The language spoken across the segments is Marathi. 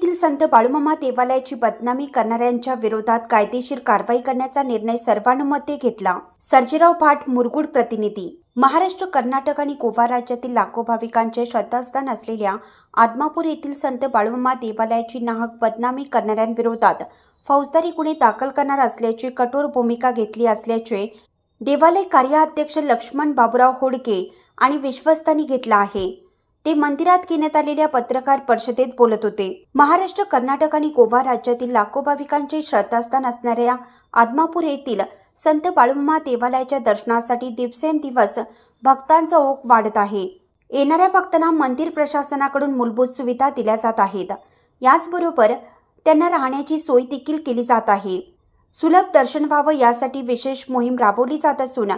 येथील संत बाळूमामा देवालयाची बदनामी करणाऱ्यांच्या विरोधात कायदेशीर कारवाई करण्याचा निर्णय सर्वानुमते घेतला। सर्जेराव भाट, मुरगुड प्रतिनिधी। महाराष्ट्र, कर्नाटक आणि गोवा राज्यातील लाखो भाविकांचे श्रद्धास्थान असलेल्या आदमापूर येथील संत बाळूमामा देवालयाची नाहक बदनामी करणाऱ्यांविरोधात फौजदारी गुन्हे दाखल करणार असल्याची कठोर भूमिका घेतली असल्याचे देवालय कार्याध्यक्ष लक्ष्मण बाबूराव होडके आणि विश्वस्तांनी घेतला आहे। ते मंदिरात घेण्यात आलेल्या पत्रकार परिषदेत बोलत होते। महाराष्ट्र, कर्नाटक आणि गोवा राज्यातील लाखो भाविकांचे श्रद्धास्थान असणाऱ्या आदमापूर येथील संत बाळूमामा देवालयाच्या दर्शनासाठी दिवसेंदिवस भक्तांचा ओघ वाढत आहे। येणाऱ्या भक्तांना मंदिर प्रशासनाकडून मूलभूत सुविधा दिल्या जात आहेत। याचबरोबर त्यांना राहण्याची सोय देखील केली जात आहे। सुलभ दर्शन व्हावं यासाठी विशेष मोहीम राबवली जात असून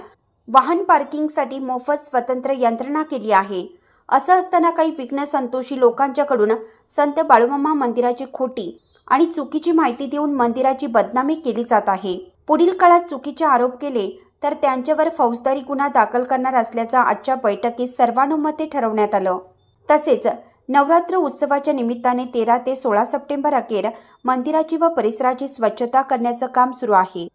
वाहन पार्किंगसाठी मोफत स्वतंत्र यंत्रणा केली आहे। असं असताना काही विघ्न संतोषी लोकांच्याकडून संत बाळूमामा मंदिराची खोटी आणि चुकीची माहिती देऊन मंदिराची बदनामी केली जात आहे। पुढील काळात चुकीचे आरोप केले तर त्यांच्यावर फौजदारी गुन्हा दाखल करणार असल्याचं आजच्या बैठकीत सर्वानुमते ठरवण्यात आलं। तसेच नवरात्र उत्सवाच्या निमित्ताने 13 ते 16 सप्टेंबर अखेर मंदिराची व परिसराची स्वच्छता करण्याचं काम सुरू आहे।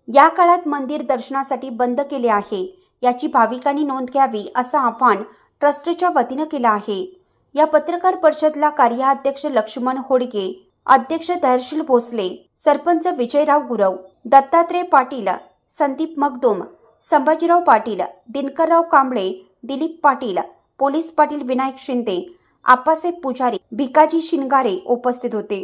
या काळात मंदिर दर्शनासाठी बंद केले आहे, याची भाविकांनी नोंद घ्यावी असं आवाहन ट्रस्टच्या वतीनं केलं आहे। या पत्रकार परिषदेला कार्याध्यक्ष लक्ष्मण होडके, अध्यक्ष धैर्यशील भोसले, सरपंच विजयराव गुरव, दत्तात्रय पाटील, संदीप मगदुम, संभाजीराव पाटील, दिनकरराव कांबळे, दिलीप पाटील, पोलीस पाटील विनायक शिंदे, आप्पासाहेब पुजारी, भिकाजी शिंगारे उपस्थित होते।